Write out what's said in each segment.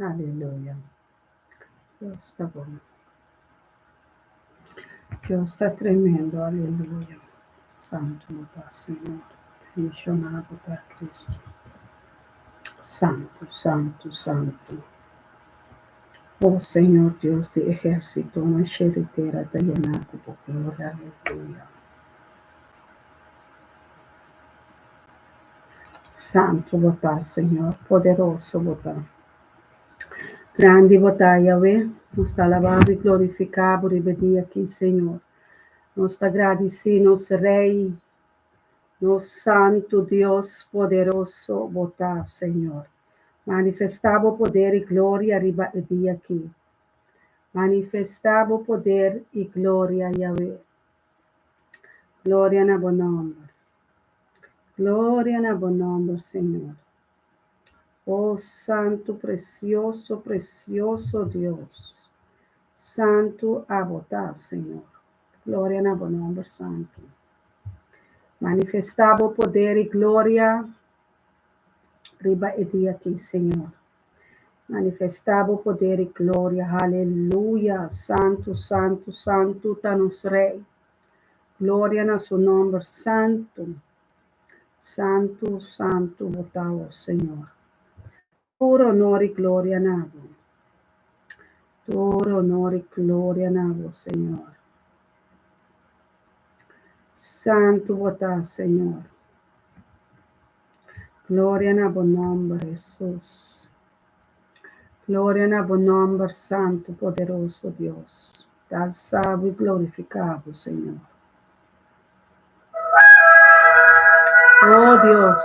Aleluia. Deus está bom. Deus está tremendo. Aleluia. Santo está, Senhor. Missionário está Cristo. Santo, santo, santo. Oh Senhor Deus de ejército, uma xereteira da Yanaco, por glória, aleluia. Santo botar, Senhor, poderoso botar. Grande botar, Yahweh, nos está alabado e glorificado e pedir aqui, Senhor. Nos está agradecido, nosso Rei, nosso Santo Deus poderoso botar, Senhor. Manifestava o poder e glória pedir aqui. Manifestava o poder e glória, Yahweh. Glória na bom nome. Glória na bom nome, Senhor. Oh Santo, precioso, precioso Deus. Santo a botar, Senhor. Glória na bom nome, Santo. Manifestava o poder e glória riba e dia aqui, Senhor. Manifestava o poder e glória, aleluia. Santo, santo, santo, tá nos Rei. Glória na seu nome, Santo. Santo, santo, botar o Senhor. Todo honor e glória nabo. Todo honor e glória nabo, Senhor. Santo botar, Senhor. Glória na bom nome, Jesus. Glória na bom nome, Santo, poderoso Deus. Tal salvo e glorificado, Senhor. Oh Deus.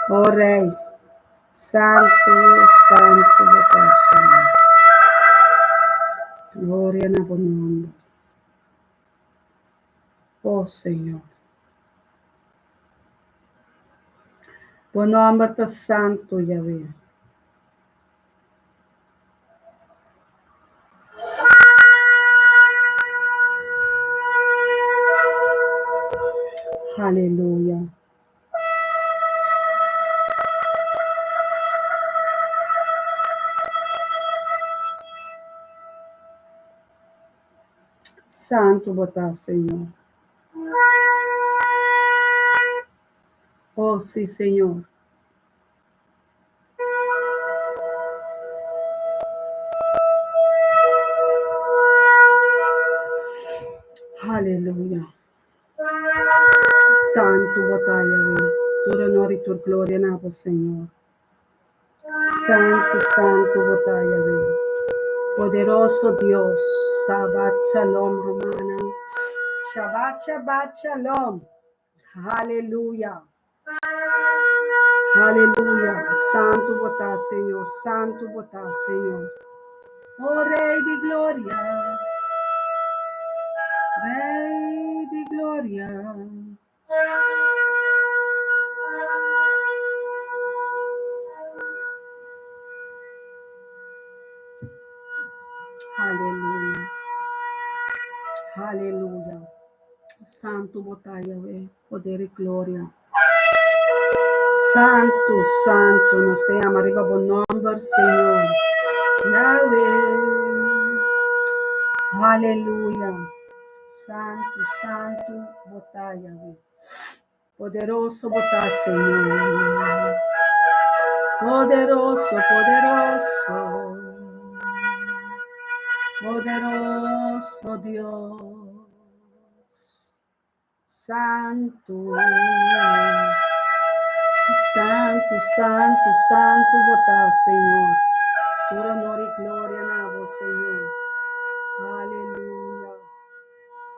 Oh Rei. Santo, santo botar, Senhor. Glória na bom nome. Oh Senhor. Bom nome tá santo, Yahweh. Aleluia. Santo botar, Senhor. Oh, sim, Senhor. Aleluia. Santo botar, Yahweh. Toda honra e toda glória na voz, Senhor. Santo, santo botar, Yahweh. Poderoso Deus. Shabbat Shalom, Romana. Shabbat, Shabbat, Shalom. Aleluia. Aleluia. Santo botar, Senhor. Santo botar, Senhor. Oh, Rei de glória. Rei de glória. Aleluia. Aleluia. Santo botar, Yahweh, poder e glória. Santo, santo, nos te arriba bom nome, Senhor. Yahweh. Aleluia. Santo, santo, botar, Yahweh. Poderoso botar, Senhor. Poderoso, poderoso. Poderoso Deus. Santo. Santo, santo, santo botar, Senhor. Toda honra e glória na voz, Senhor. Aleluia.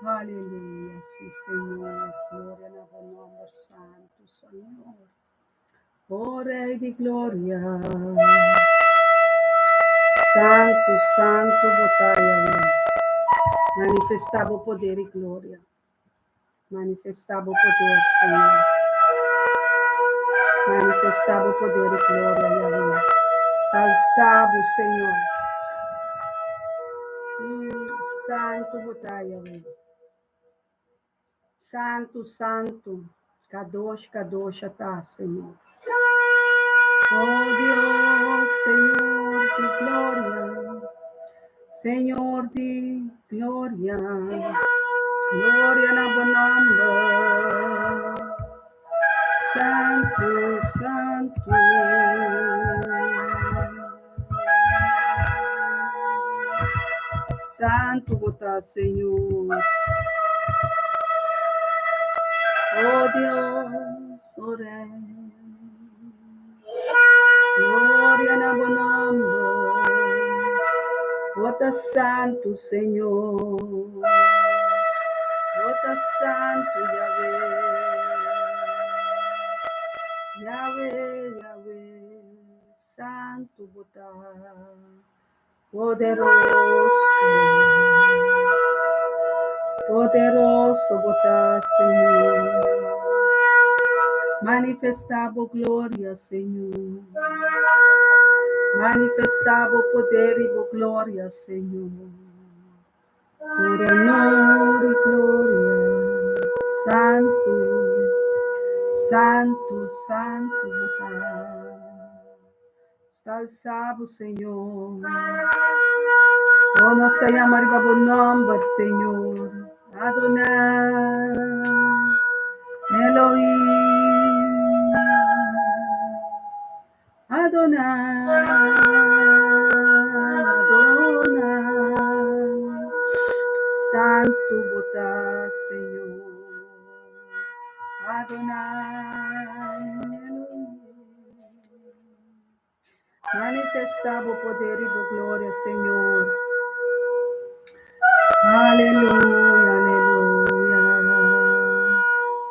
Aleluia. Sim, Senhor. Glória na voz nome, Santo, Senhor. O Rei de glória. Santo, santo botar, Yahweh. Manifestava o poder e glória. Manifestava o poder, Senhor. Manifestava o poder e glória, Yahweh. Está salvo, Senhor. Santo botar, Yahweh. Santo, santo. Kadosh, Kadosh, tá, Senhor. Oh Dios, Señor, di gloria. Señor, di gloria. Gloria en abundancia. Santo, santo. Santo botar, Senhor. Oh Dios, oh Rey. Gloria en abundancia. Bota santo, Senhor. Bota santo, Yahvé. Yahvé, Yahvé. Santo bota. Poderoso. Poderoso bota, Senhor. Manifestava glória, Senhor. Manifestava poder e glória, Senhor. Por honor e glória. Santo, santo, santo, está salvo, Senhor. Oh, nós te amamos por nome, Senhor. Adonai, Elohim, Adonai, Adonai, Santo botar, Senhor. Adonai, manifestava o poder e a glória, Senhor. Aleluia, aleluia.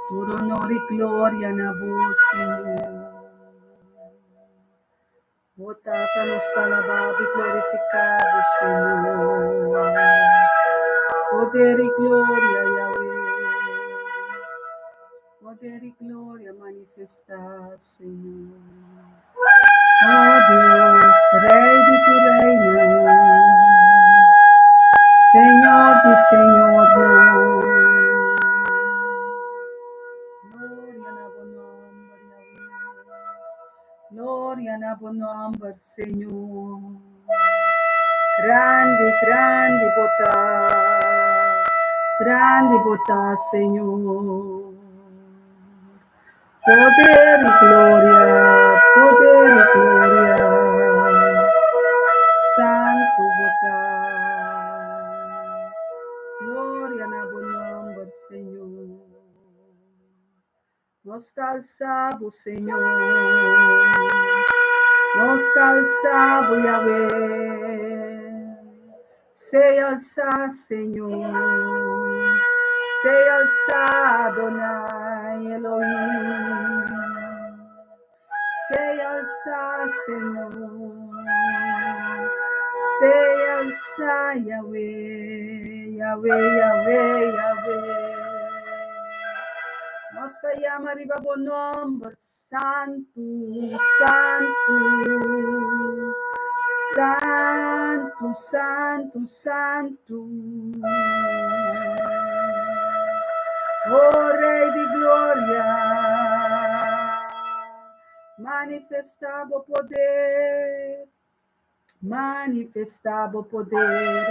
Todo honor e glória na voz, Senhor. Botar para nos alabado e glorificado, Senhor. Poder e glória, Yahvé. Poder e glória manifestar, Senhor. Oh Deus, Rei de tu reino, Senhor de Senhor, glória na bom nome, glória na bom nome, Senhor. Grande, grande botar, Senhor. Poder e glória, poder e glória, santo botar, glória na bom nome, Senhor. Nós calçamos, Senhor, nós calçamos, Yahvé, sei alçar, Senhor, sei alçar, Adonai, Elohim, sei alçar, Senhor, sei alçar, Yahvé, Yahvé, Yahvé, Yahvé. Nós te amamos por nome, Santo, Santo, Santo, Santo, Santo. Oh Rei de glória, manifestava o poder, manifestava o poder,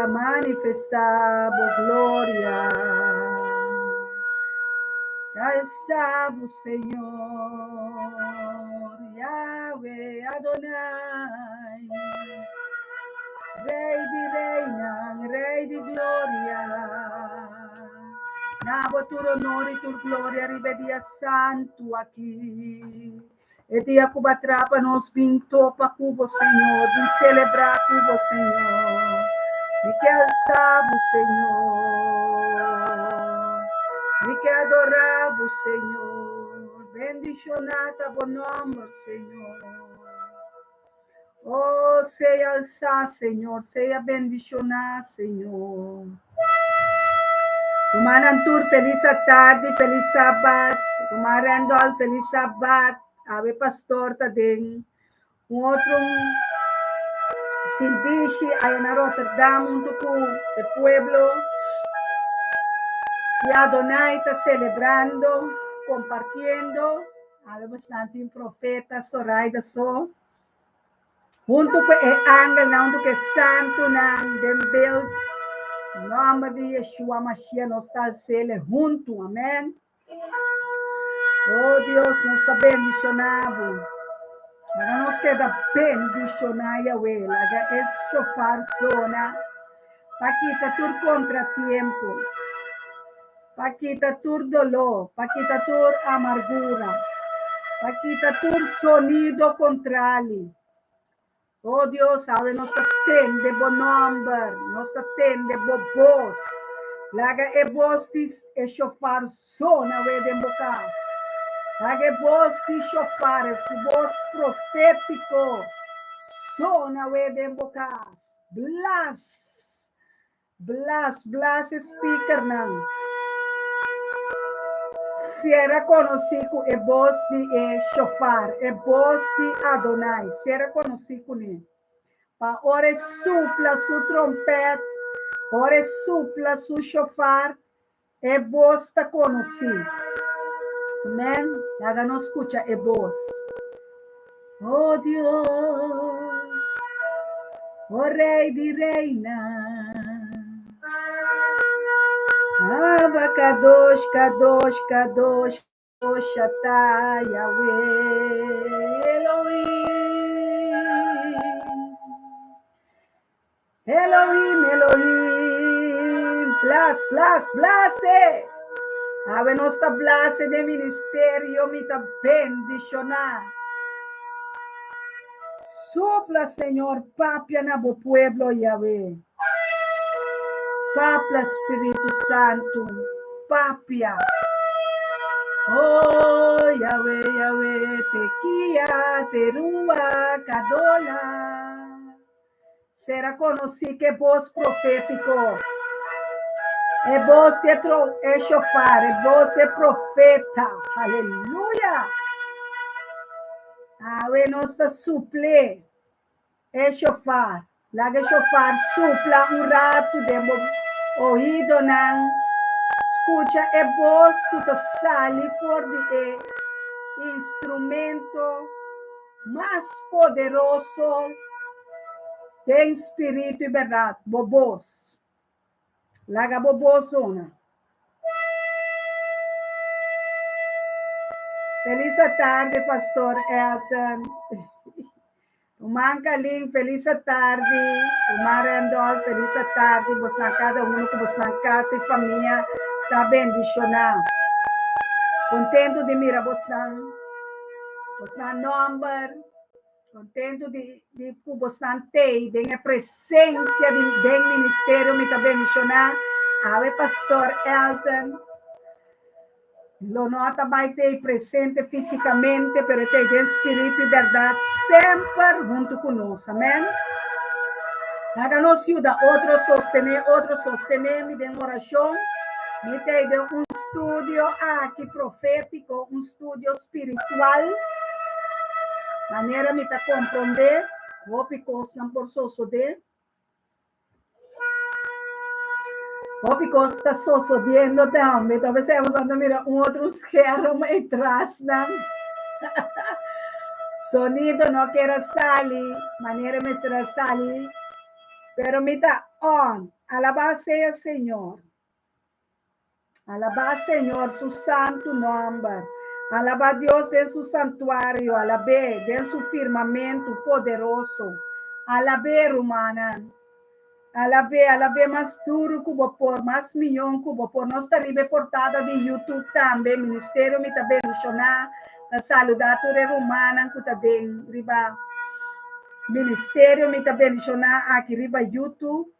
manifestava glória. Alçava o Senhor, Yahvé, Adonai, Rei de reina, Rei de glória. Nabo tu honor e tu glória, rivedia santo aqui. E dia que batrapa nos pintou para cubo, Senhor, de celebrar cubo, Senhor. E que alçava o Senhor, e que adorava o Senhor. Bendicionata bom nome, Senhor. Oh, seja alçar, Senhor, seja bendicionar, Senhor. Tumanantur, feliz tarde, feliz sabat. Tumarandol, feliz sabat. Ave pastor taden. Outro Silvishi, aí na Rotterdam, o pueblo. E Adonai está celebrando, compartiendo. Ave bastante um profeta Soraida so. Junto com o ángel não do que santo não dem build. Em nome de Yeshua Mashiach nós está sele junto. Amém. Oh Deus, nós está bendicionado. Para nós queda bendicionar Yahweh. Laga es chofar zona. Paquita tur contratiempo. Paquita tur dolor. Paquita tur amargura. Paquita tur sonido contrali. Oh Deus, sabe, nós tende bom number, nós tende bom voz. Laga e voz e chofar sona we de bocas. Laga e voz de chofar, voz profético. Sona we de bocas. Blas speaker não. Se era conhecido e voz de chofar, e voz de Adonai, se era conhecido ne. Pa ore supla su trompete, ore supla su chofar, e voz está conhecido. Amém? Haga não escucha e voz. Oh Deus, oh Rei de Reina. Ava Kadosh, Kadosh, Kadosh, Kadosh, Atah, Yahweh, Elohim, blase. Ave nossa blase de ministério, me tá bendicionar. Sopla, Senhor, papia na bo pueblo, Yahweh. Papla, Espírito Santo, papia. Oh, Yahweh, tequia, terua, cadola. Será conhecido que voz profético. É voz de chofar, é voz de profeta. Aleluia. Ave nossa suple. É chofar. Laga chofar, supla rato de ouído não. Escucha é voz que te sale por de instrumento mais poderoso de espírito e verdade. Bobos. Laga bobosona. Feliz tarde, pastor Elton. Umangaling, feliz tarde. Umarandol, feliz tarde. Vos na cada que vos na casa e família está bendicionado. Contento de mirar vos na number. Contento de vos na tei, de a presença do ministério me está bendicionado. Ave pastor Elton. Lo nota vai ter presente fisicamente, pero tem de espírito e verdade sempre junto conosco, amém? Haga-nos ajuda, outro sostener, me dê oração, me tem de estúdio aqui profético, estúdio espiritual, maneira me tá compreender, vou não por de. Porque está sucediendo também. Talvez estamos usando, mira, outro esquerdo atrás, não? Sonido não quer salir, maneira me será salir, pero mita on. Alabado seja Senhor. Alabado Senhor, su santo nome. Alabado Deus de su santuário, alabé de su firmamento poderoso. Alabé, humana. Alabé mais duro que por mais milhão que por nós está reportada de YouTube também, ministério me está bendicionar, a saludatória romana que está dentro, riba, ministério me está bendicionar aqui riba YouTube,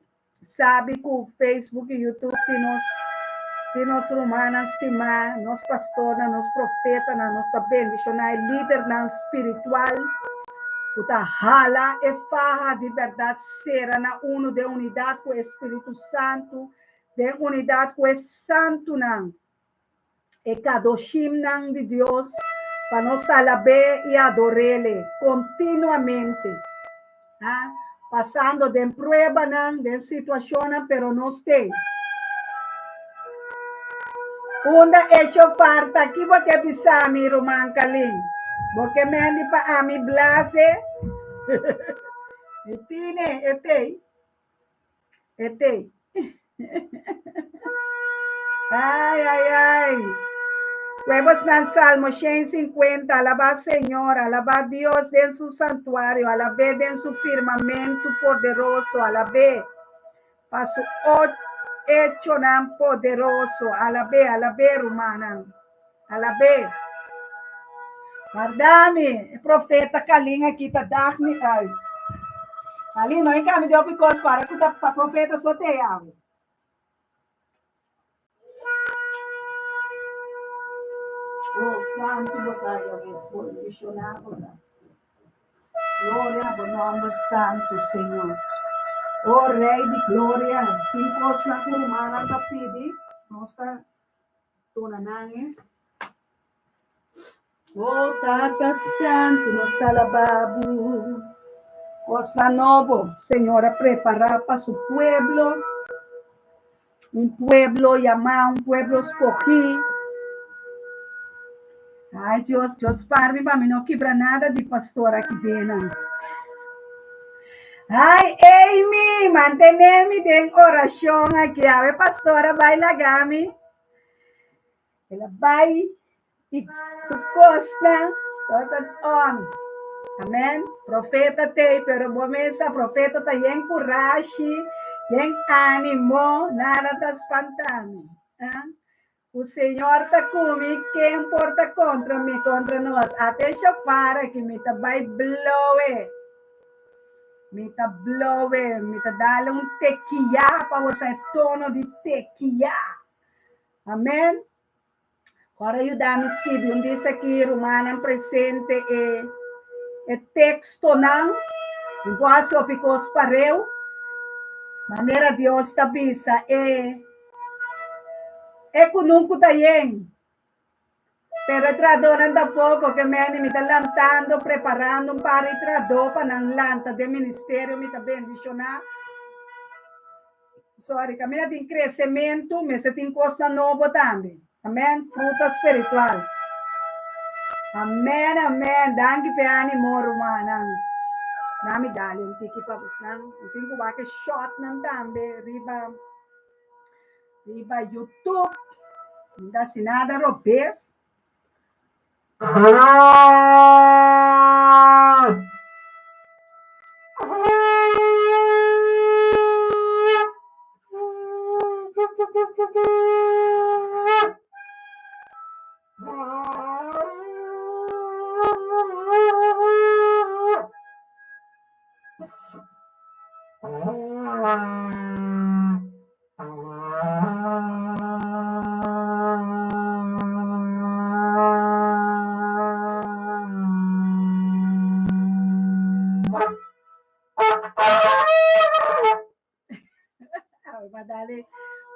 sabe que o Facebook e YouTube tem nós romanas, estimar, nós pastor, nós profeta, nós está bendicionar, líder espiritual, Puta hala e farra de verdade será na uno de unidade com o Espírito Santo, de unidade com o Santo não. E kadoshim não de Deus, para nós alabar e adorar-lhe continuamente. Ah? Passando de prueba não, de situação, pero nós tem. Unda e shofar taki boke bisami rumang kaling. Boke mendi pa ami blase. Etine, ete. Ay, ay, ay. Huevos en Salmo 150, alaba Señor, alaba Dios en su santuario, alabé en su firmamento poderoso, alabé para su hecho tan poderoso, alabé, rumana, alabé. Guardami, profeta Kalinga kita dahmi ay. Ali, não é que me deu picos para que o profeta soteia. Oh, santo batalha, missionário. Glória ao nome santo, Senhor. Oh, Rei de Glória, quem possa curumana da pidi, nossa tunanange. Oh, Tata Santo, nossa lababo. Costa Novo, Señora, preparar para su pueblo, un pueblo llamado, un pueblo escogido. Ai, Deus, parve para mim não quebra nada de pastor aqui dentro. Ai, Amy, manteneme em oração aqui. A pastora vai lagar-me. Ela vai e suposta, toda on. Amém? Profeta tem, pero bomesa, profeta tá em coragem, em ânimo, nada tá espantando. O Senhor está comigo, quem importa contra mim, contra nós? Até chafara que me tá vai blowe. Me tá blowe, me tá dando um tequia para você, tono de tequia. Amém? Agora ajudar-me a escrever diz aqui, Romana presente, é texto não, igual se eu ficou espareu, maneira Deus está bisa, kununku tayen. Pero el trador anda poco que me está lantando, preparando para el trador para el lanta de ministerio, me está bendicionando. Sorry, camina de crescimento, me se tem costa novo também. Amém? Fruta espiritual. Amém, amém. Danke per animo, romana. Nami dali, un tiki pa busnan. Un tiki ba ke shot nan tambe, riba YouTube. Não dá nada robês.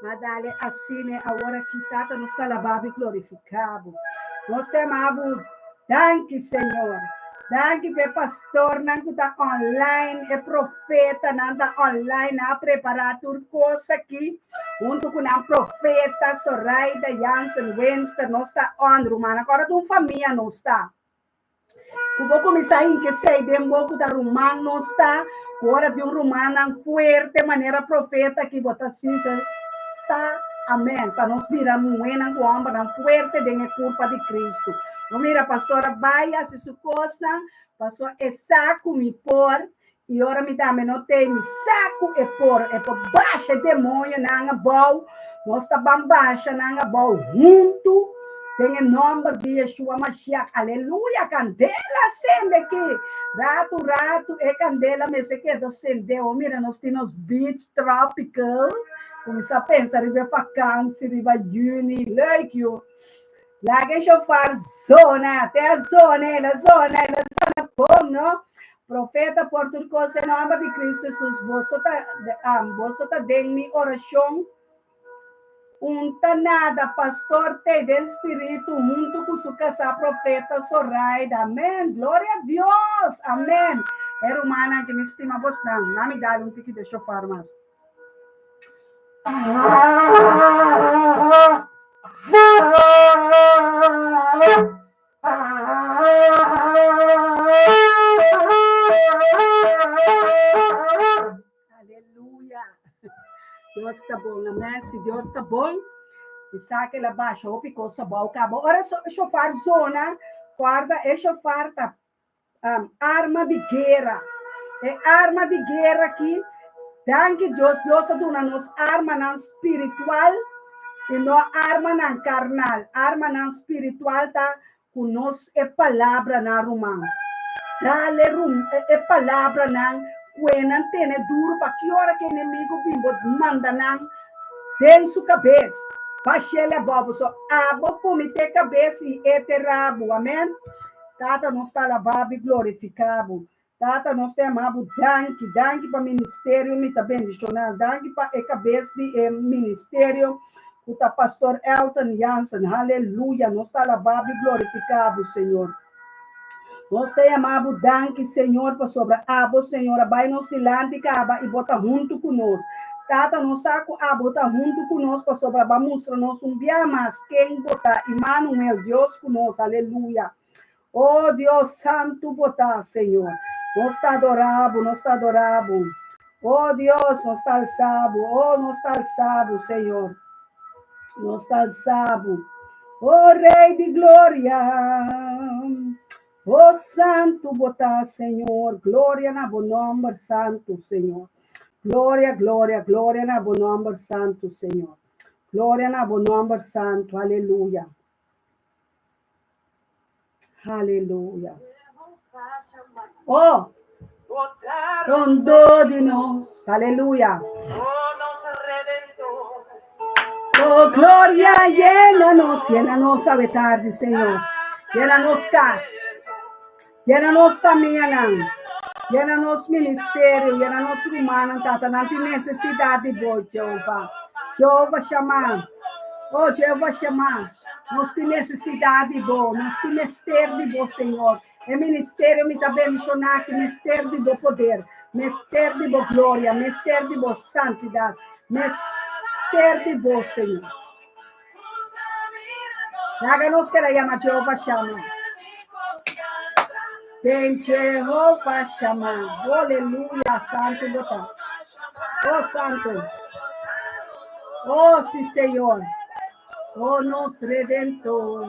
Madale assim, agora que tata nos talabado e glorificado. Nós temamos, danke, Senhor. Danke, pe pastor, não está online, é profeta, não está online, a preparar tudo coisa aqui. Junto com a profeta, Soraida, Jansen, Wenster, nós está on, Romana. Agora, tua família não está. Eu vou começar a enquecer de um pouco da romana, não está. Agora, de um romana forte, maneira profeta, que bota assim, tá, amém, para nós virar moeda com a alma forte de culpa de Cristo. Não mira, pastora, vai a se costa, pastor, é saco me pôr, e ora me dá, não tem, me saco é por baixa demônio, na bom, nós tá baixa, na bom, junto, tem em nome de Yeshua Mashiach, aleluia, candela acende aqui, rato, é candela, mas se quer acender, mira, nós temos beach tropical, começar a pensar em vacância, em juni, like you. Lá que eu faço zona, até a zona, bom, não? Profeta por tudo coisa, em nome de Cristo Jesus, você tá dando minha oração, nada, pastor, te do Espírito, junto com sua casa, profeta Soraida, amém, glória a Deus, amém. É romana que me estima bastante, não me dá um tique de chofar mais. se Deus está bom, e saque lá baixo, o pico sabão, cabo. Ora, chofar zona, guarda, é chofar tá arma de guerra. É arma de guerra aqui. Danke Deus, Deus dona nos arma não espiritual e não arma não carnal. Arma não espiritual tá com nós é palavra na romã. Dale é palavra não, quando tem duro para que hora que o inimigo bimbo manda não, tem sua cabeça. Baixele a bobo, só abo comite cabeça e eterabo, amém? Tata nós está lavado e glorificado. Tata nós te amamos, danke para o ministério, me está bendicionando, danke para a cabeça do ministério, o pastor Elton Jansen, aleluia, nós está lavado e glorificado, Senhor. Nós te amamos, danke, Senhor, por sobre abo, Senhor, vai nos dilante e bota junto conosco. Tata, nós saco a bota junto conosco, por sobre a mostra, nós dia mais quem bota, Emmanuel, Deus conosco, aleluia. Oh, Deus Santo, bota, Senhor. Nós está adorado, nós está adorado. Oh, Deus, nós está alçado. Oh, nós está alçado, Senhor. Nós está alçado. Oh, Rei de glória. Oh, Santo, bota, Senhor. Glória na bom nome, Santo, Senhor. Glória, glória, glória na bom nome, Santo, Senhor. Glória na bom nome, Santo. Aleluia. Aleluia. Oh, rondou de nós. Aleluia. Oh, glória, llena-nos a tarde, Senhor. Llena-nos casa. Llena-nos família. Llena-nos ministério. Llena-nos humana. Tata, não tem necessidade de boi, Jeová. Jeová chamar. Oh, Jeová chamar. Nós temos necessidade de bom. Nós temos mistério de bom, Senhor. É ministério me está mencionando que mistério de bom poder. Mistério de boa glória. Mistério de boa santidade. Mistério de bom, Senhor. Háganos que la llama Jehová chama. Tem Jehová chama. Aleluia, santo botão. Oh, santo. Oh, sim, Senhor. Oh, nosso Redentor.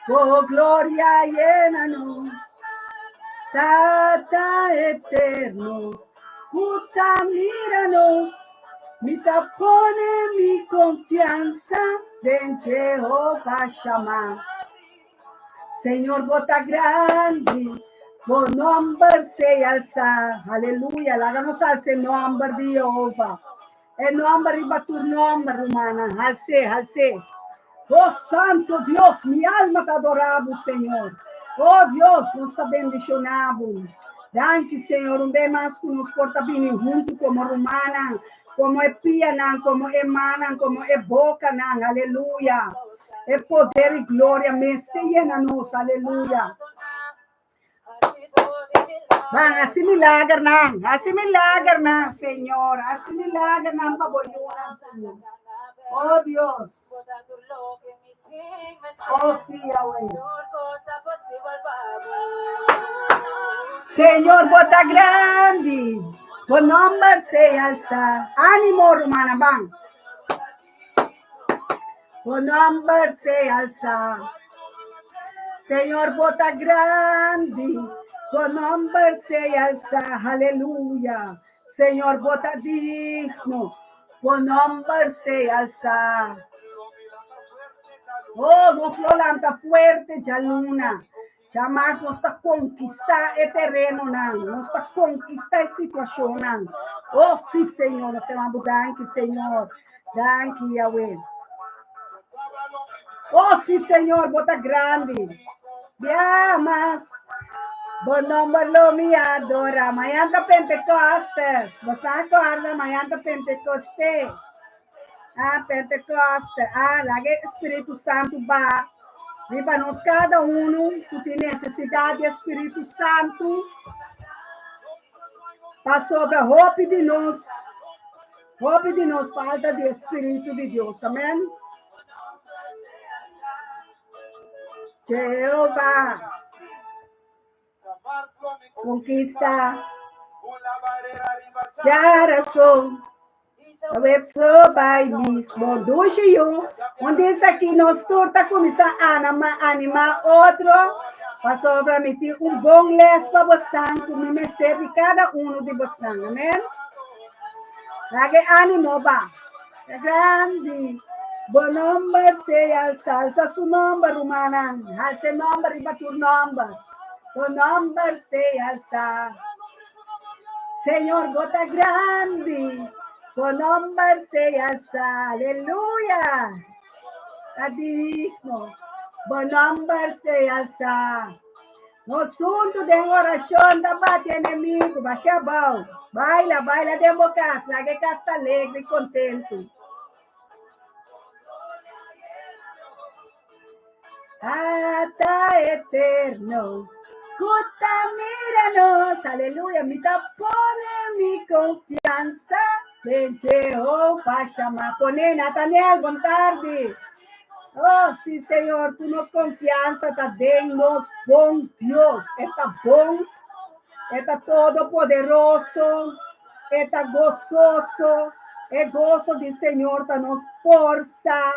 Oh, glória, llena-nos. Tata eterno. Puta, mira-nos. Me tapone mi confiança. Vem Jehová chamar. Senhor, bota grande. O nome se alça. Aleluia. Láganos alce nome de Jehová. El nome riba tu nome, romana. Alce. Oh, santo Deus, mi alma te adorado, Senhor. Oh, Deus, nos está bendicionado. Danke, Senhor, bem mais que nos porta bem junto como romana, como é pia, como é mana, como é boca, aleluia. É poder e glória, llena-nos, aleluia. Bang, assim milagre, Senhor. Assim milagre, paboyunan, Senhor. Oh, Deus. Oh, sí, Yahweh. Senhor, bota grande. O nome se alça. Ánimo, romana, bang. O nome se alça. Senhor, bota grande. O nome se alça. Aleluia. Senhor, bota digno. O nome se alça. Oh, nos lolanta fuerte, ya luna. Ya más nos está conquistar el terreno, nos está conquistar la situación. Oh, sí, Señor, nos llamamos, danke, Señor. Danke, Yahweh. Oh, sí, Señor, bota grande. Ya más. Bom nombre lo me adora. Mañana Pentecostes. Você acorda, mañana Pentecostes. Ah, Pentecoste. Ah, lá é Espírito Santo. Viva nós cada tu tem necessidade de Espírito Santo. Para sobre a roupa de nós. Roupa de nós, falta de Espírito de Deus. Amém? Jeová. Conquista. Geração. Webso by mismo duche eu. Onde isso aqui nós torta começar a animar outro. Passou para mim bom les para bastante, com o mistério de cada de bastante. Amém? Lagi ánimo ba. Grande. Bom number say salsa su number rumanan. Halse number iba tu number. Bom number say alza. Señor, gota grande. Bom number say alza. Aleluya. Adivino. Bom number say alza. No sunto de oração da bate inimigo, baixa bom. Baila, baila de bocas, lage casta alegre e contento. Hasta eterno. Contamíranos, aleluya, mi pone mi confianza en Jehová Shammah. Pone Nathaniel, buenas tardes. Oh, sí, Señor, tú nos confianza, está denos bom Dios, está bom, está todopoderoso, está gozoso, el gozo del Señor está nos força.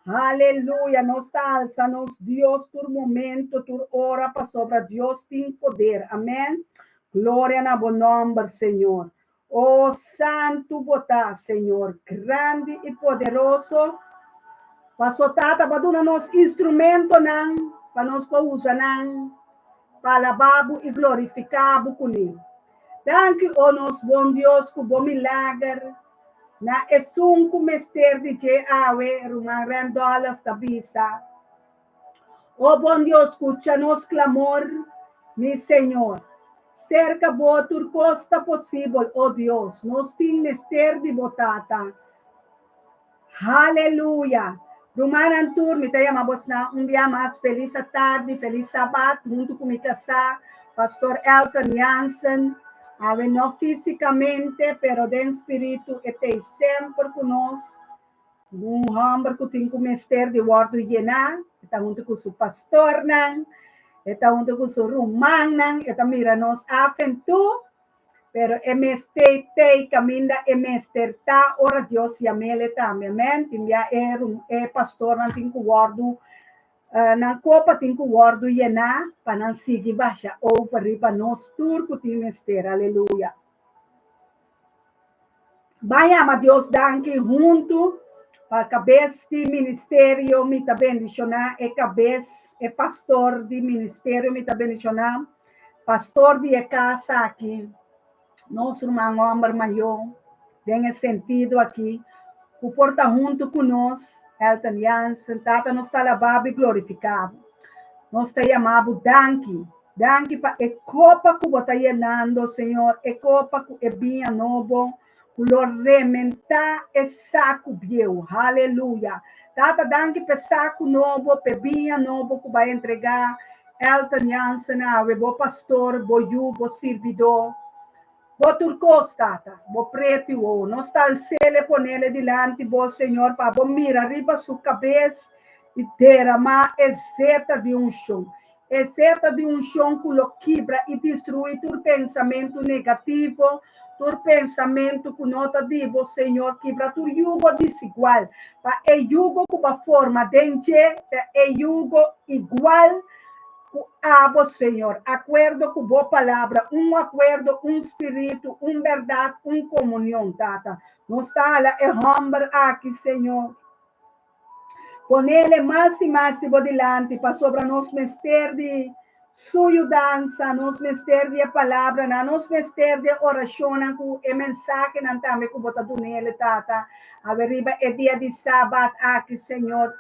Aleluia, nos alça, nos Deus, por momento, por hora, para sobre Deus tem poder, amém? Glória na bom nome, Senhor. Oh, santo botá, Senhor, grande e poderoso, para soltar, para dar nos instrumento, para nos usar, para alabar e glorificar, com ele. Danke, oh, nos bom Deus, com bom milagre, na esung kumester di je awe rumang Randolph Tabisa. Oh bom Dios, escúchanos clamor, mi Señor. Cerca botur costa posible, oh Dios, nos tin mester di botata. Aleluya. Rumanan tur, mi te llamamos na un día más. Feliz tarde, feliz sabat, junto con mi casa, Pastor Elton Jansen. No fisicamente, pero de espírito, está sempre conosco. Um homem que tem o ministério de guarda e llenar, está junto com o pastor, está junto com o romano, está mirando a aventura, pero MST caminha MST, ora Deus e a mele também, amém? Tinha pastor, não tem que guarda, na copa tem que guarda e llenar, para não seguir baixa, ou para riba nós turco tem ministério, aleluia. Vaya a Deus danke junto para cabeça de ministério me tá bendicionar e cabeça e pastor de ministério me tá bendicionar pastor de casa aqui nosso irmão homem maior tem sentido aqui o porta junto com nós Elton Jansen tata nos está lavado e glorificado nós está chamado danke para a copa que você está llenando Senhor a copa que é bem novo Glorimentar e saco bieu, aleluia. Tata danke pe saco novo, pe binha novo que vai entregar. Elton Jansen, bo pastor, bo you, bo servidor. Bo turcos, tata, bo preto o. Nós está al cele ponele dilante, bo Senhor, para bo mira arriba sua cabeça e derramar exeta de chão. Exeta de chão que lo quebra e destrui todo pensamento negativo, todo pensamento que nota digo, Senhor, quebra todo jugo desigual. Para o jugo com a forma dente, o jugo igual a Senhor. Acordo com boa palavra, acordo, espírito, verdade, comunhão, tata. Nós está lá, homem aqui, Senhor. Ponele mais e mais de bodilante para sobre nós mester de sua dança, nos mester de palavra, nos mester de oração, com o mensagem não também que bota do nele tata. Averiba é dia de sábado aqui, Senhor.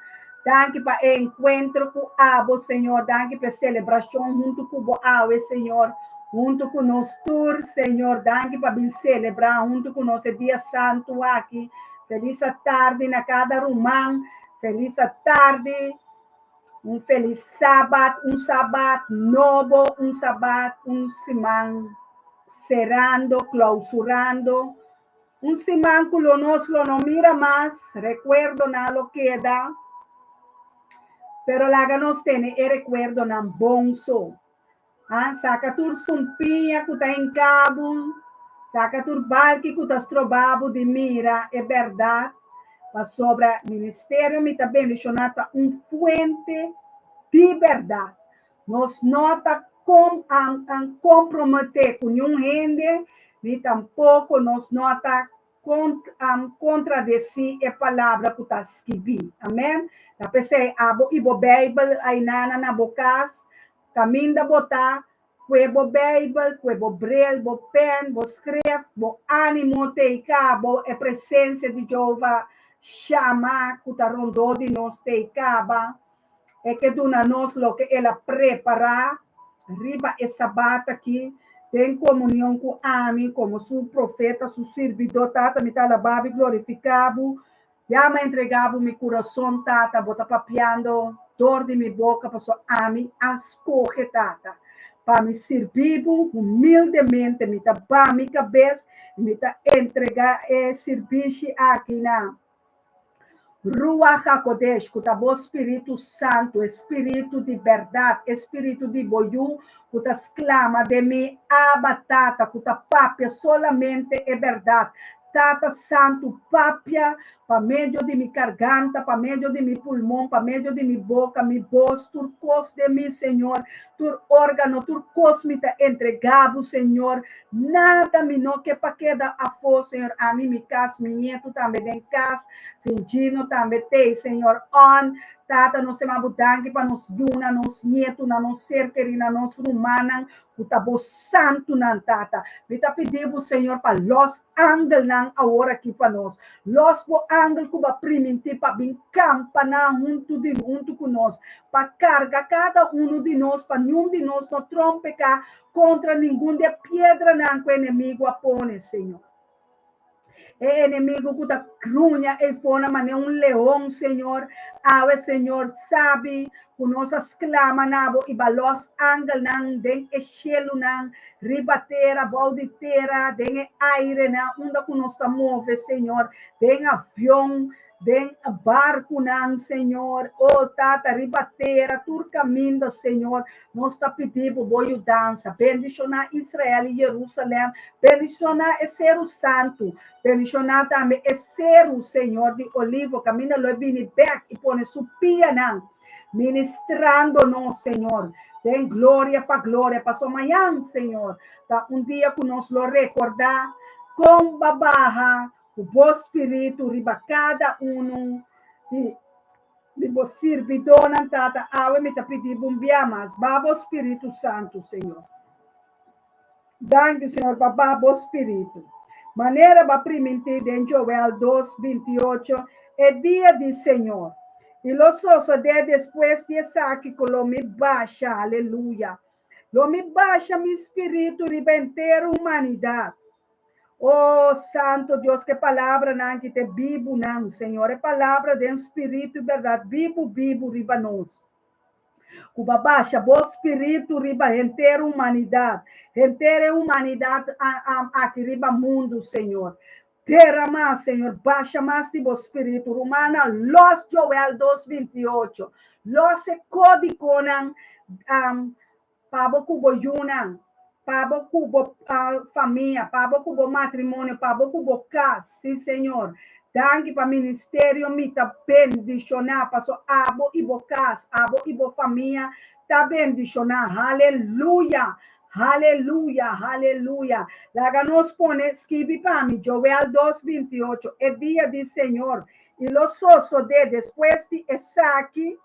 Danke para o encontro com abo, Senhor. Danke para a celebração junto com o abo, Senhor. Junto com nós tour, Senhor. Danke para celebrar junto com nós dia santo aqui. Feliz tarde na cada romão. Feliz tarde, feliz sábado, sábado novo, sábado, semana cerrando, clausurando, semana que no mira más, recuerdo nada lo queda, pero la nos tiene el recuerdo nan bonso. Saca tu sumpinha que está en cabo, Saca turbal que cutas trobabo de mira é verdade. Mas sobre o ministério, me também mencionado fuente de verdade. Nós nota comprometer com nenhum rende, nem tampouco nos nota contradizer a palavra que está escrita. Amém? Na PC, abo ibo Bible, aí na bocas, caminho da botar, Cuebo Bible, cuebo Braille, bo pen, bo escreve, bo ânimo te cabo, a presença de Jeová chama, que está rondou de nós te caba, é que dona nós lo que ela prepara, riba essa bata aqui, tem comunhão com a mim, como seu profeta, seu servidor, tata, me talabava e glorificava, já me entregava meu coração, tata, bota papiando, dor de minha boca, passou a mim, escorre, tata, para me servir humildemente, me tapar minha cabeça, me entregar esse serviço aqui na Ruach HaKodesh, que o Espírito Santo, Espírito de verdade, Espírito de boiú, que exclama de mim, abatata, que papia solamente é verdade. Tata Santo, papia, para meio de minha garganta, para meio de meu pulmão, para meio de minha boca, minha voz, turcos de mim, Senhor, tur órgano, turcos me está entregado, Senhor, nada me não que para queda a força, Senhor, a mim, me casa, meu neto também em casa, fingindo também tem, Senhor, on, tata, nós temos danke para nos yuna, nos neto, na nos ser querida, nos rumana, o tabo santo nan tata. Me tá pedindo, Senhor, para los angel nan agora aqui para nós. Los angel que va priminti para vir campa na junto com nós, para carga cada de nós, para nenhum de nós não trompecar contra nenhum de pedra nan que o inimigo apone, Senhor. É inimigo que da crunha e fona mané leão, Senhor. Ave, Senhor, sabe, que nós exclama nabo e balos angel nan den e chelo nan ribatera, bauditera, den e aire nan, onde que nós move, Senhor, den avião, den barco nan, Senhor, oh tata, ribatera, tur caminho, Senhor, nós está pedindo boa dança, bendicionar Israel e Jerusalém, bendicionar e ser o santo, bendicionar também e ser o Senhor de olivo, caminha lo vini back e põe su pia nan, ministrando nós, Senhor, tem glória para glória, para sua manhã, Senhor, tá dia que nós lo recordar, com babaha, o bom espírito, riba cada de você servidor, não tata, awe me tá pedindo mas babo Espírito Santo, Senhor. Danke, Senhor, babo Espírito. Maneira para primitir em Joel 2:28, é dia do Senhor. E los osos de después de saque que lo me baixa, aleluia. Lo me baixa mi espírito ribenteira humanidade. Oh, Santo Deus, que palavra não que te vivo não, Senhor, é palavra de espírito e verdade, vivo, riba nós. Cuba baixa, bom espírito, riba, inteira humanidade aqui, riba mundo, Senhor. Terra mais, Senhor, baixa mais de bom espírito, romana, los Joel 2:28, los e código não, pabo cubo yunan, pabo cubo família, pabo cubo matrimônio, pabo cubo casa, sim, Senhor. Danke para ministério, me tá bendicionar, passo abo e bocas, abo e bo família, tá bendicionar, aleluia, aleluia, aleluia. Laga nos pone, escreve para mim, Joel 2:28, é dia do Senhor, e los osos de después de Isaac,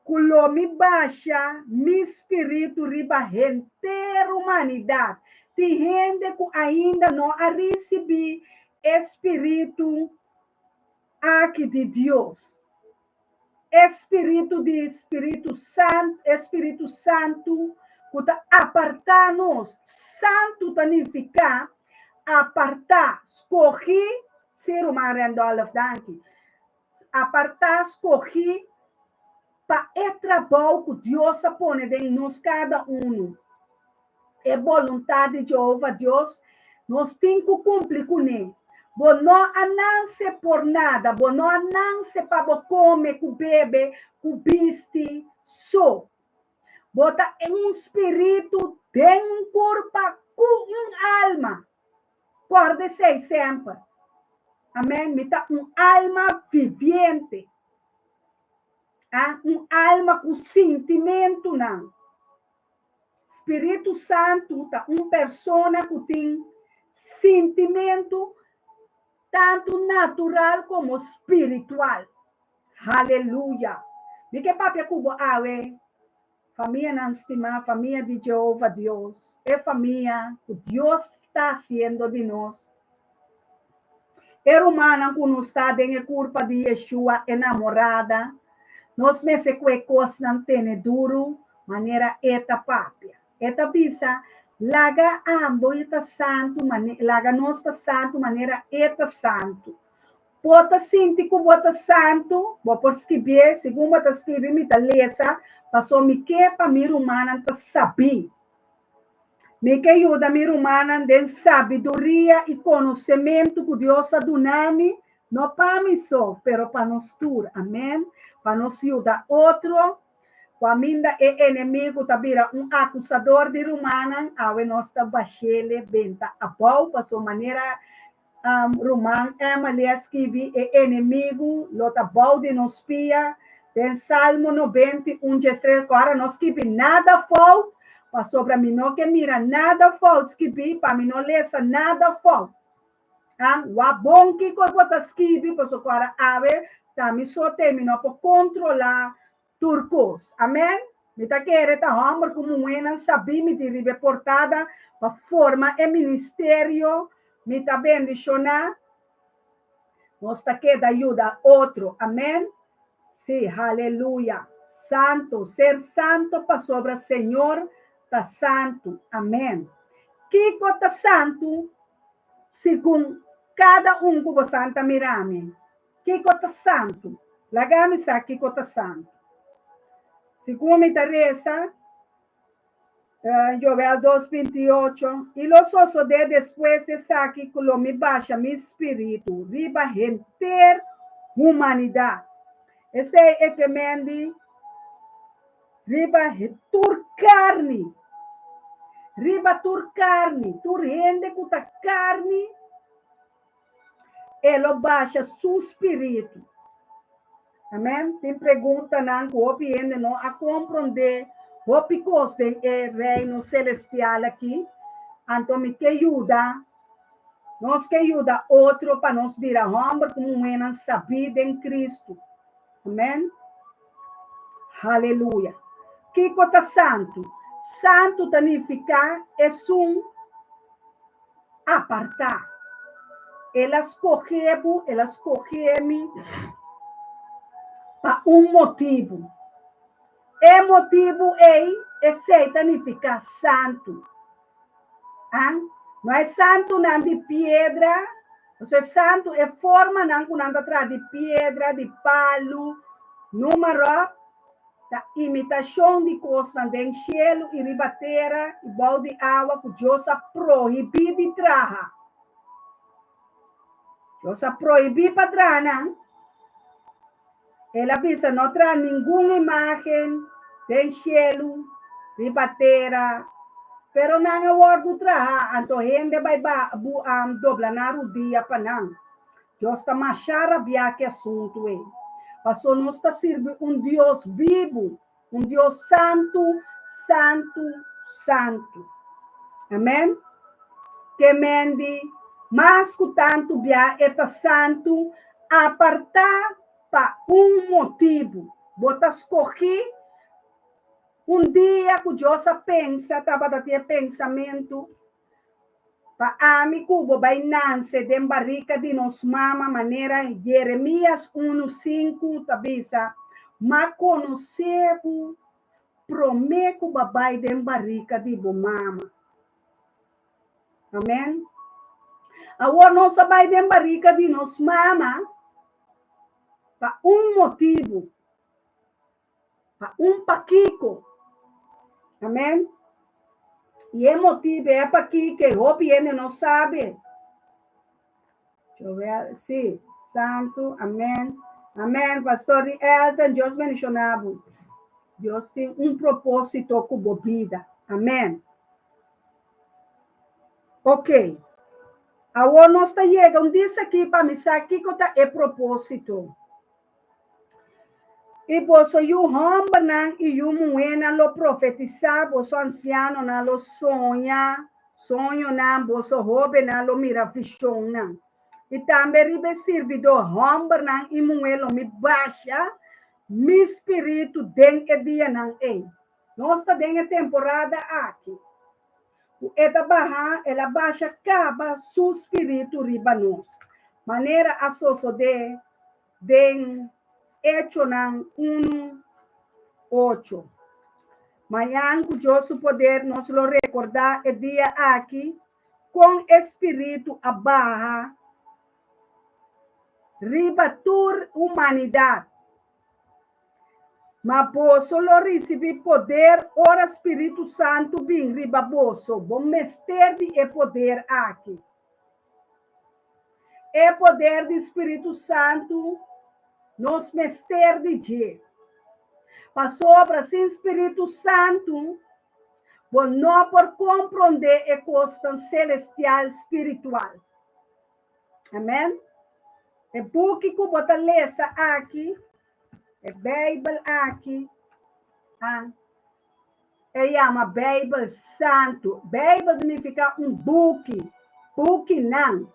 culo me baixa, mi espírito riba inteira humanidade, de gente que ainda não a recebi espírito aqui de Deus, espírito de Espírito Santo, que está apartar-nos, santo significa apartar, escolher, ser uma rendola daqui, apartar, escolher, para o trabalho que Deus põe em nós cada um. É vontade de Jeová, Deus, nós temos que cumprir com ele. Bo não ananse por nada, bo não ananse para comer, com bebe, com viste, só. Bota em espírito, tem um corpo com alma. Acorde-se sempre. Amém? Me tá alma vivente. Alma com sentimento, não. Espírito Santo tá persona que tem sentimento tanto natural como espiritual. Aleluia. Me que papia cubo awe. Família não estima, família de Jeová Deus. É família que Deus está haciendo de nós. É humana que nos está dando culpa de Yeshua enamorada. Nós me se coisas não tem duro, maneira eta papia. Eta bisa, laga ambo eta santo, laga nossa santo, maneira eta santo. Bota sinti que bota santo, vou por escrever, segundo bota escrever, me tá lesa, passou me que para mim humana tá saber. Me que ajuda me humana de sabedoria e conhecimento que Deus adunami, não para mim só, pero para nós tudo, amém? Para nos ajudar outro, quando é inimigo, tá vira acusador de humana, a nós tá baixele, benta, a pau, para sua maneira, Roman Emalia escreve é inimigo, lota bau de nos pia, tem Salmo 91, 13, agora não escreve nada falta, para sobre mim não que mira nada falta, escreve, para mim não lesa nada falta. O bom que você escreve, para sobre ave, também só terminou para controlar turcos. Amém? Me tá querendo, tá homem como um sabe, me te reportada, para formar o ministério, me está bendicionando, nos está queda ajuda a outro, amém? Sim, aleluia. Santo, ser santo para sobre o Senhor, está santo, amém? Kiko está santo, segundo cada que você está mirando. Kiko está santo, lagame sa Kiko está santo. Segundo me interessa, Joel 2:28, y los osos de después de saque lo me baja mi espíritu, riba gente humanidad. Ese es que me andi, riba tur carne, tur gente cuta carne, elo baixa su espíritu. Amém? Tem pergunta não, que o ainda não a compreender o picos tem reino celestial aqui, então me que ajuda, nós que ajuda outro para nós virar homem como um sabido em Cristo. Amém? Aleluia. Que coisa santo? Santo significa é apartar. Elas escolhem para motivo. O motivo é significa santo. Não é santo não de pedra, não é santo é forma não que anda atrás de pedra, de palo, número da imitação de coisas de cielo e ribateira e balde de água que Deus proíbe de trazer. Deus proíbe para trazer. Ela pensa não traz nenhuma imagem de cielo, ribateira, pero não é o trazer. Então, gente vai dobrar o dia para não. Deus está machara via que assunto é. Passou nós está servindo Deus vivo, Deus santo, santo, santo. Amém? Que mende, mas que tanto via eta santo, apartar para motivo. Bota escolher dia que Deus pensa, estava a ter pensamento, para amigo, vai nascer de barriga de nos mama, maneira Jeremias 1:5, tabisa, mas conhecebo, prometo babai de barriga de mama. Amém? Agora nós vai de barriga de nos mama, para motivo, para paquico. Amém? E o motivo é para que o viene não sabe. Deixa eu ver. Sim, santo, amém. Amém, pastor Elton, Deus mencionava. Deus tem propósito com a vida. Amém. Ok. Agora nós está chegando disso aqui para me saber que é propósito. E você o hamba não e o moena lo profetizar, você anciano não lo sonho não, você hobe não lo mira visão não. E também ribe servidor hamba não e moelo me baixa, mi espírito dentro dia não é. Nós está dentro temporada aqui. Ela baixa acaba su espírito riba nós. Maneira a soso de hecho nan 1:8. Manhã, cujo poder nos lo recordar el dia aqui, com espírito a barra, riba tur humanidade. Mas posso lo receber poder, ora Espírito Santo bem riba bosso, bom mestre de poder aqui. É poder do Espírito Santo, nos mestre de Deus. Mas sobre esse Espírito Santo, bom não por compreender a questão celestial espiritual. Amém? É porque que você lê aqui, é Bíblia aqui, chama Bíblia Santo. Bíblia significa book não.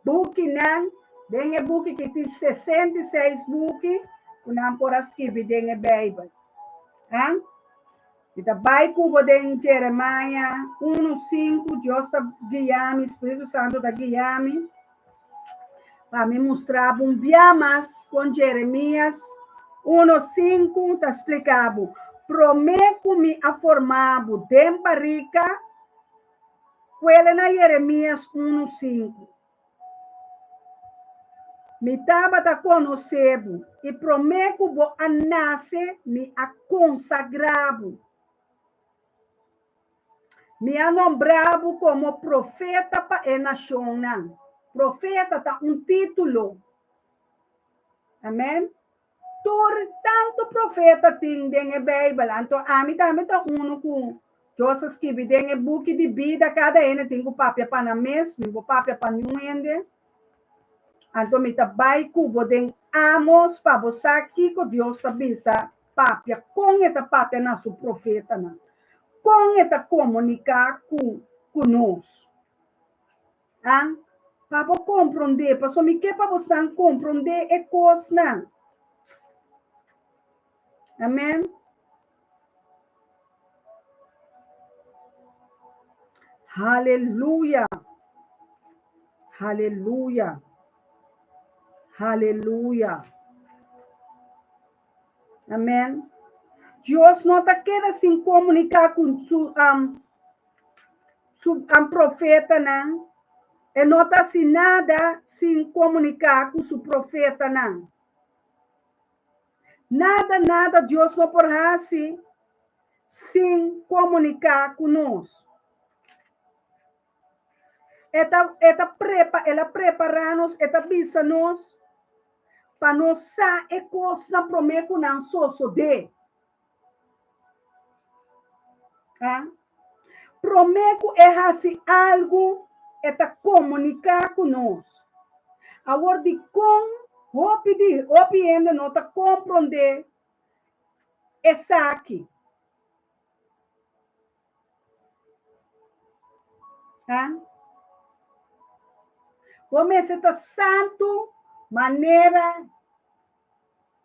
Book não, tem book que tem 66 book, não por escrever tem Bíblia. Então, vai cubo de Jeremias 1:5, Deus está guiando, Espírito Santo está guiando, para me mostrar um dia mais com Jeremias 1:5, está explicado. Prometo-me a formar de barrica, ele na Jeremias 1:5. Me estava a conhecer e prometo a nascer, me a consagrar. Me ha nombrado como profeta para a nação. Profeta está título. Amém? Tanto profeta tem na Bíblia. Então, a mim também está com Joseph escreve tem book de vida, cada tem o papel para mês, o papel para nuende. Então, me está vai cubo de amos para você aqui que Deus está bisa papel. Com esta papel na sua profeta, não. Com esta comunicar conosco. Para você compreender, para você compreender é coisa. Amém? Aleluia. Aleluia. Aleluia. Amém? Deus não está querendo se comunicar com su profeta, não. E não está assim nada se comunicar com seu profeta, não. Nada, Deus não pode assim, sem comunicar conosco. Ela prepara-nos, ela avisa-nos, para nós saber coisa promete que não sou de. Prometo é assim algo, ela comunicar conosco. Agora, de como o ainda não está compreender essa aqui. Como está santo, maneira,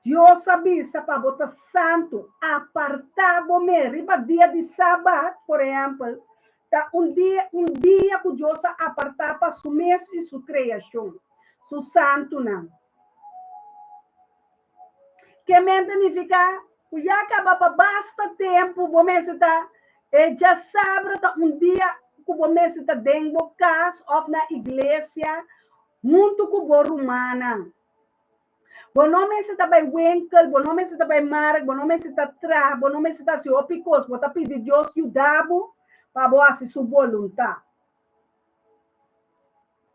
Deus avisa para botar santo, apartado riba dia de sábado, por exemplo, tá um dia que Deus apartar para su mês e sua criação, su santo não. Que significa, já acaba para basta tempo, você está, já sabe, um dia que você está dentro da casa ou na igreja, muito com a romana. Bom nome se está bem winkel, bom nome se está bem mark, bom nome se está tra, bom nome se está se opicos, bom está pedir Deus ajudabo para boa se sua vontade.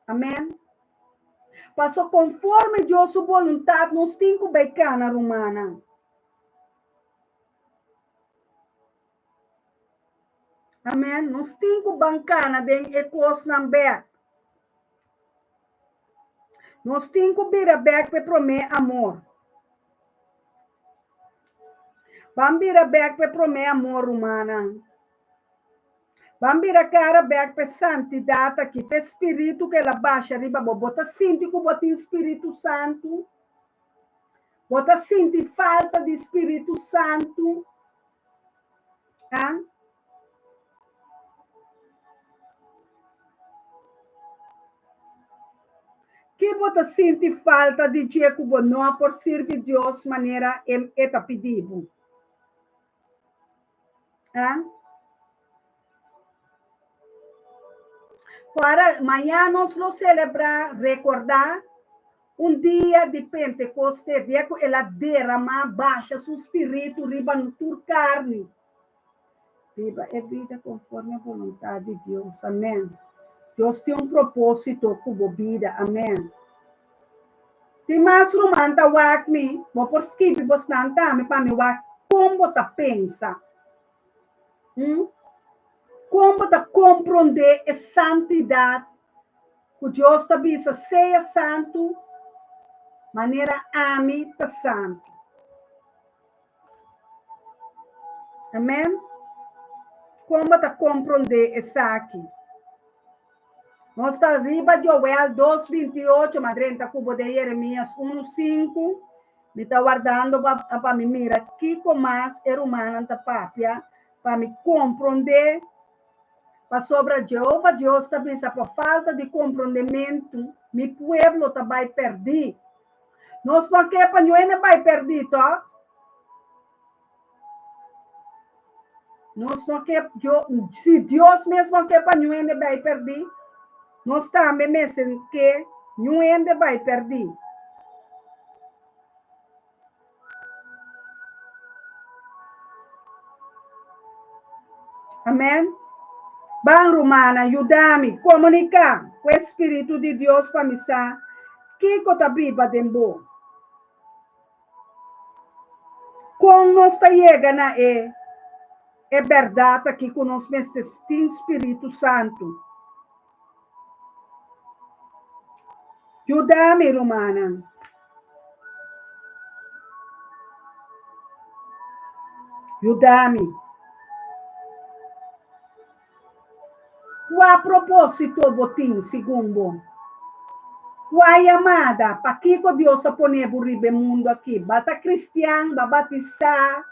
Amém? Passou conforme Deus sua vontade, nos cinco becana romana. Amen. Nós temos bancana de ecos na back. Nós temos que vir back para promer amor. Vamos vir back para promer amor humana. Vamos vir cara back para santidade aqui, para espírito que ela baixa riba, bota sinto que bota Espírito Santo. Bota sinto falta de Espírito Santo. Ah? Que bota sente falta de Jacob não por servir Deus maneira eta pedido. Ah? Para amanhã nós vamos celebrar, recordar dia de Pentecostes, dia que ela derrama baixa seu espírito riba no tua carne. Viva é vida conforme a vontade de Deus. Amém. Deus tem propósito com a vida. Amém. Tem mais romanta wak me, vou por skip bastante me para me wak como tá pensa. Como tá compreender a santidade que Deus está bisa seja santo, maneira ame tá santo. Amém? Como tá compreender isso aqui? Nós está arriba de Joel 2:28, mas 30 cubo de Jeremias 1:5. Me está guardando para me mirar que como mais é humano da pápia, para me compreender. Para sobre Jeová, Deus está pensando por falta de compreendimento, meu povo está vai perder. Nós não queremos para não vai perder, tá? Nós não queremos, se Deus mesmo não quer para não vai perder, nós também mesmo que não vai perder. Amém? Bang Romana, ajuda-me, comunicar com o Espírito de Deus para me saber que está viva dentro. Como nós está chegando é verdade que com nós mesmos tem Espírito Santo. Ajuda-me, Romana. Ajuda-me. Qual propósito botim, segundo? Qual amada? Para que Deus a poner o mundo aqui? Bata cristiano, batizar,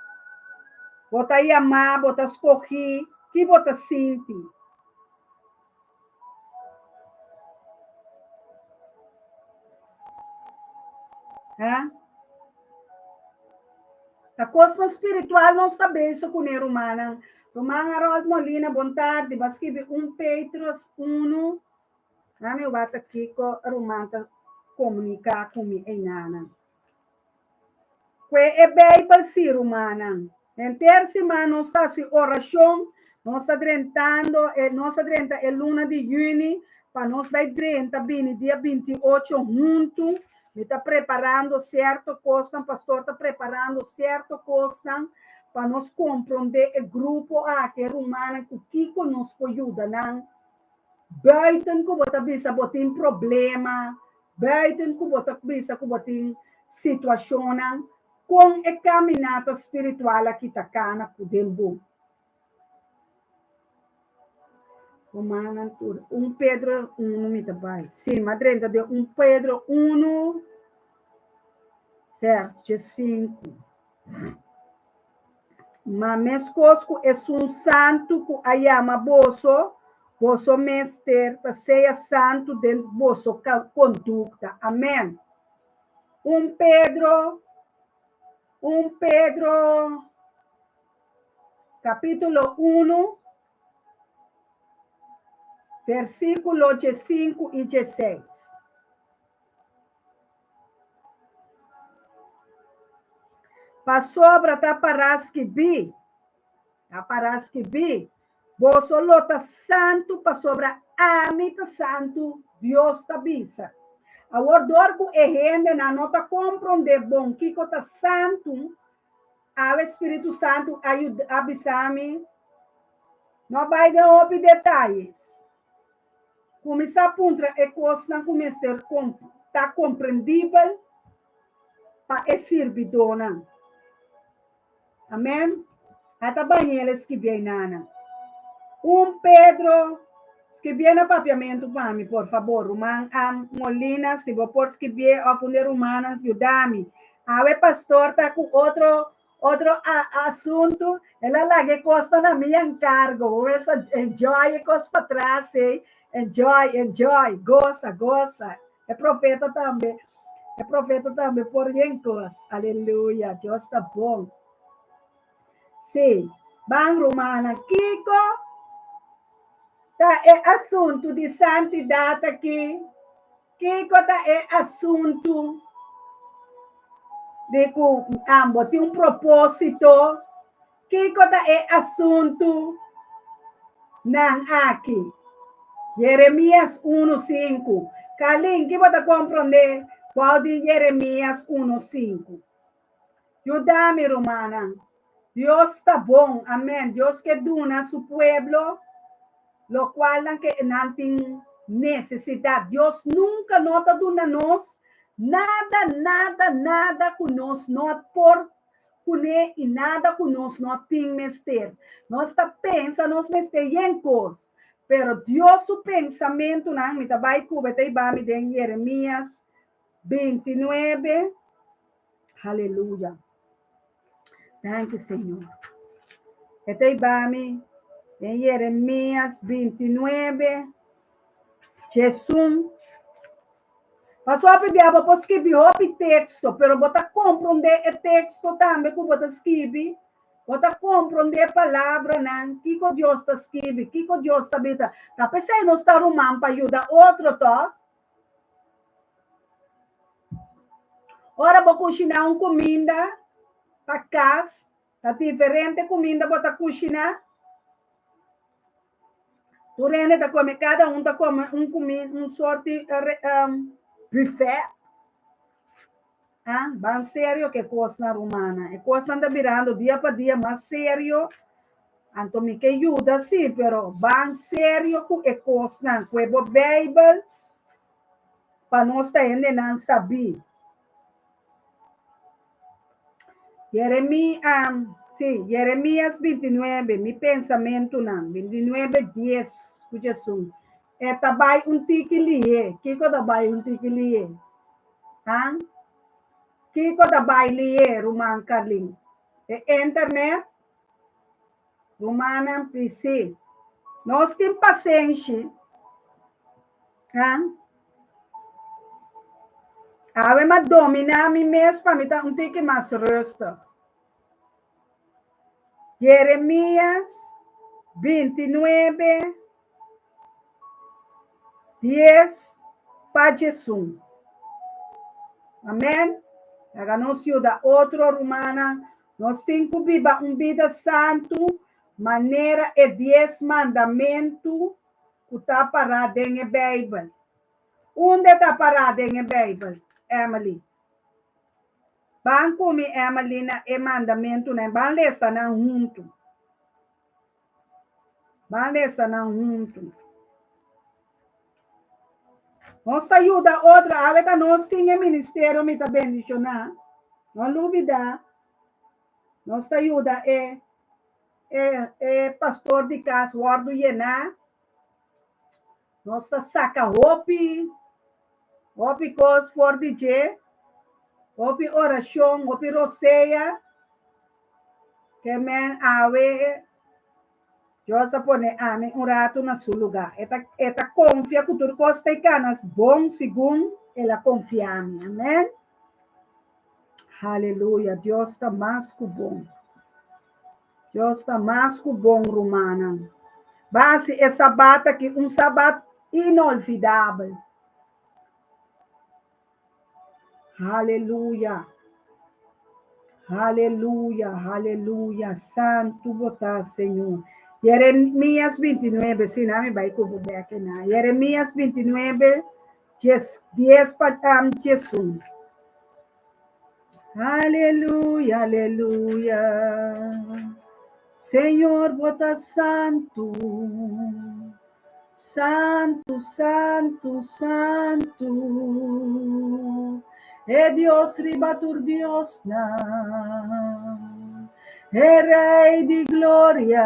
bota amar, bota escolher, que bota sentir? A coisa espiritual não está bem isso com o humana. Romana Harold Molina, boa tarde. Vai escrever Petros 1. Eu vou aqui com a Romana comunicar comigo em Nana. Que é bem para si, Romana. Em terça semana, nós está em oração, nós está drentando, nós está drentando a luna de junho, para nós vai drentar bem dia 28 junto. Me está preparando certa coisa, o pastor está preparando certa coisa para nós compreender o grupo que é humano, o que nos ajuda, não? Baiten que você bisa botin problema, baiten que você bisa que botin situação, com a caminhada espiritual aqui tá cana podendo. Romana, Pedro 1, me vai. Sim, madrenda de Pedro 1, verso 5. Mas mescosco é santo que ayama vosso mestre, para seja santo de vosso conduta. Amém. Pedro, capítulo 1, versículo 5 e 16. Para sobra taparaski bi, vosso lota santo para sobra amita santo, Deus tabisa. A ordorgo é rende na nota compreender bom que está santo, ao Espírito Santo ajuda abisame Não vai dar ouvir detalhes. Começar a puntra é coisa não começa a estar compreendível para esse servidor. Amém? Até banheiras que vem, Nana. Pedro, escrever no papiamento para mim, por favor. Roman Molina, se você pode escrever a funder humana, ajuda-me. A pastor está com outro assunto. Ela lá que costa na minha encargo. Essa enjoy, costa para trás, enjoy, goza. É profeta também. É profeta também, por gente. Aleluia, Deus está bom. Sim, bang romana, Kiko, tá é assunto de santidade aqui. Kiko tá é assunto de que ambos tem propósito. Kiko tá é assunto não aqui. Jeremias 1:5. Kalin, que você compreender qual de Jeremias 1:5? Ajuda-me, romana. Deus está bom, amém. Deus que dona su pueblo, lo cual não tem necessidade. Deus nunca nota dona nós, nada que nós não por cuné e nada que nós não tem mester. Nós está pensa, nós mester em coisas, pero Deus o pensamento não me tá vai cubeta e vai me den Jeremias 29. Aleluia. Thank you, Senhor. Este Ibami, en Jeremías 29, Jesus. Passou a pedir para escrever o texto, pero bota compreender o texto também que bota escrever. Bota compreender a palavra, não? Que Deus está escrevendo, que Deus está bita. Tá pensando não está arrumando para ajudar outro, tá? Ora, vou cozinhar uma comida para casa. Tá diferente comida, bota cozinhar. Turene tá come, cada um tá come um sorte buffet. Bem sério que coisa romana. É coisa anda virando dia para dia mais sério. Então me que ajuda sim, pero bem sério que é coisa. Que é a Bíblia para nós tá ainda não saber. Jeremias 29, mi pensamento não. 29:10. Jesus. É também tique lie. Que também tique lie? Que também lie, Roman Carlin? É internet? Romana PC. Nós temos paciência. Ave ma dominar mi mês para me dar tique mais resta. Jeremias 29, 10 para Jesus. Amém? Agora nós da outra romana, nós temos que viver uma vida santo, maneira e 10 mandamentos que está parado na Bíblia. Onde está parado na Bíblia, Emily? Vamos comer, Emily, na mandamento, né? Vamos ler essa não junto. Vamos ler essa não junto. Nós ajuda outra, a ver nós temos ministério, me está bendicionar. Não duvida. Nós ajuda pastor de casa, guardo llenar. Nós saca roupa coisa for DJ, roupa oração, roupa roceia, que men ave, Deus pone ame um rato na seu lugar. Eta confia que tudo costa e canas bom segundo ela confia em mim. Amém? Aleluia. Deus está mais que bom. Deus está mais que bom, romana. Base é sábado aqui, sábado inolvidável. Aleluia. Aleluia, aleluia. Santo botar, Senhor. Jeremias 29, sim, não me vai cobrir aqui, não. Jeremias 29, 10 para Jesus. Aleluia, aleluia. Senhor, bota santo, santo, santo, santo. É Deus ribatur Deus na, é Rei de glória,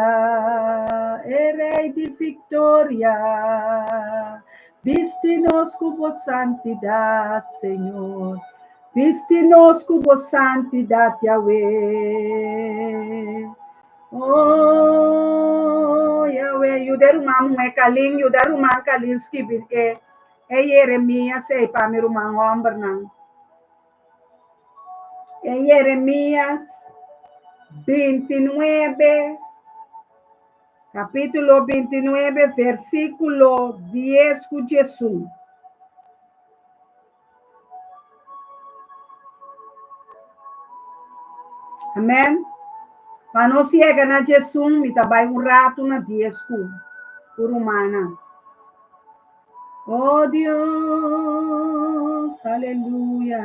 é Rei de vitória. Viste-nos com vossa santidade, Senhor. Viste-nos com vossa santidade, Yahweh. Oh, Yahweh, yuderumam mekaling, yuderumam kalinski bidke. Jeremias, para mi rumang omber nang. Jeremias 29, capítulo 29, versículo 10 com Jesus. Amém? Para não chegar na Jesus, me trabalha rato na 10 por humana. Oh Deus, aleluia.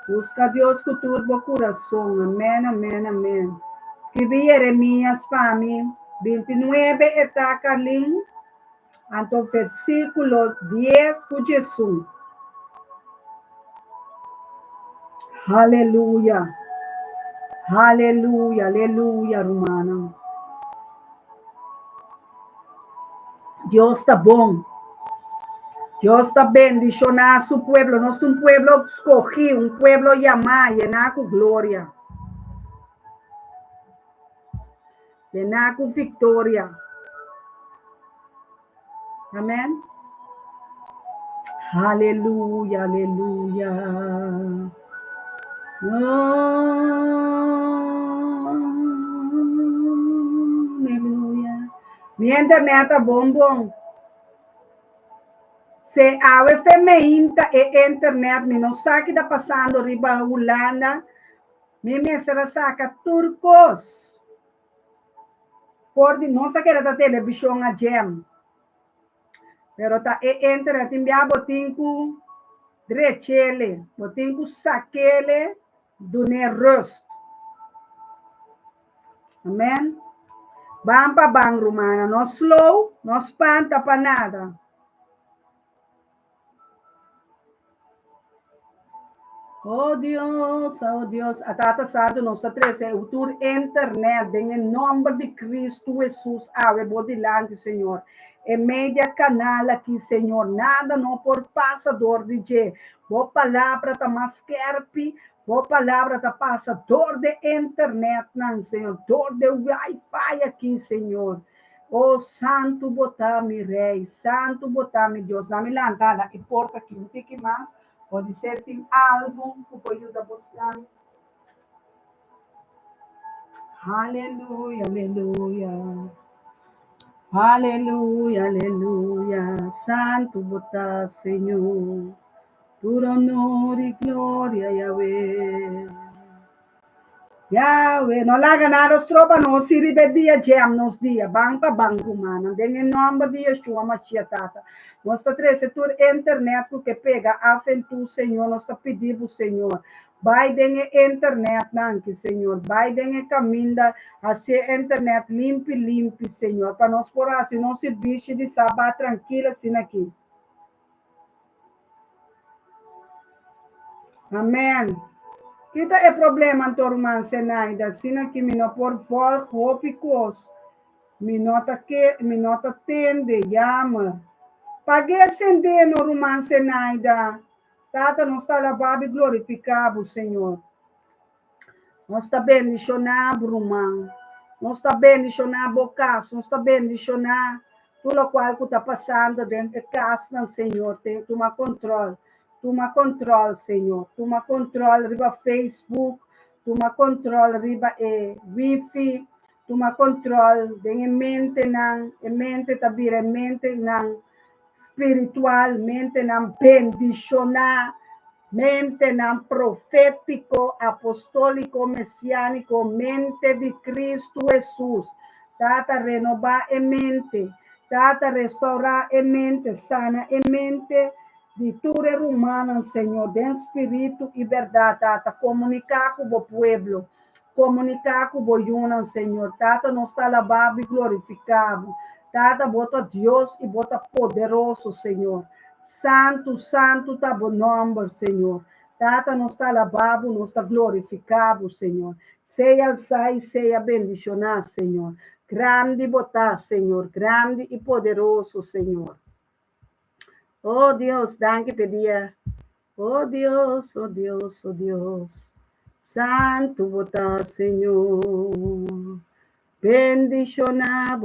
Busca Deus com todo o coração. Amém, amém, amém. Escrevi Jeremias para mim, 29 está Carlinhos, então versículo 10 com Jesus. Aleluia. Aleluia, aleluia, romana. Deus está bom. Deus está bendicionando su pueblo. Nós somos um pueblo escogido, um pueblo llamado, llenar com glória. Llenar com vitória. Amém? Aleluia, aleluia. Oh, aleluia. Minha internet é bom. Se ave feminina e internet, me não sabe o que está passando riba Holanda, me será saca turcos. Por de não sabe da televisão a gem. Pero tá e internet envia botinho drechele, botinho saquele do nerrost. Amém? Bam pa bang romana, não slow, não espanta para nada. Oh Deus, a tata sabe nossa três é o tour internet, em nome de Cristo Jesus, ave bodilante, Senhor. É média canal aqui, Senhor, nada não por passador de G. Boa palavra tá mais querpe, boa palavra tá passador de internet, não, Senhor, dor de Wi-Fi aqui, Senhor. Oh, santo botar-me, Rei, santo botar-me, Deus, dá-me lantada e porta aqui, não fique mais. Pode ser tem algo que pode ajudar você. Aleluia, aleluia. Aleluia, aleluia. Santo bota, Senhor. Por honor e glória, Yahweh. Yahweh, não larga nada, os tropas não se ribedia jam nos dias, bang pa bang rumana, em nome de Yeshua Mashiach tata. Nós está trazendo internet que pega a tu, Senhor, nós está pedindo, Senhor. Vai den internet, nanki, Senhor. Vai den caminho, assim internet limpo, Senhor, para nós por assim, não se biche de sábado tranquila assim aqui. Amém. Kita é problema turman senaida, sina que me não por for hópicos, me nota tende, llama. Paguei acender no ruman senaida, tata não está lavado e glorificado, Senhor. Nós está bendicionado, ruman. Nós está bendicionado, bocas, nós está bendicionado, tudo o qual que está passando dentro de casa, Senhor, tem que tomar controle. Toma controle, Senhor. Toma controle riba Facebook. Toma controle riba Wi-Fi. Toma controle de mente nang, mente tabira, mente nang spiritual, mente nang bendicionar, mente nang profético, apostólico, mesiánico, mente de Cristo Jesus. Tata renovar a mente. Tata restaurar a mente, sana a mente. De ture humana, Senhor, de espírito e verdade, tata, comunicar com o povo, comunicar com o Senhor. Tata, nós está alabado e glorificado. Tata, bota Deus e bota poderoso, Senhor. Santo, santo, tá bom nome, Senhor. Tata, nós está alabado, nós está glorificado, Senhor. Seja alçar e seja bendicionar, Senhor. Grande botar, Senhor. Grande e poderoso, Senhor. Oh, Deus, danke pedia. Oh, Deus, oh, Deus, oh, Deus. Santo botar, Senhor. Bendicionar,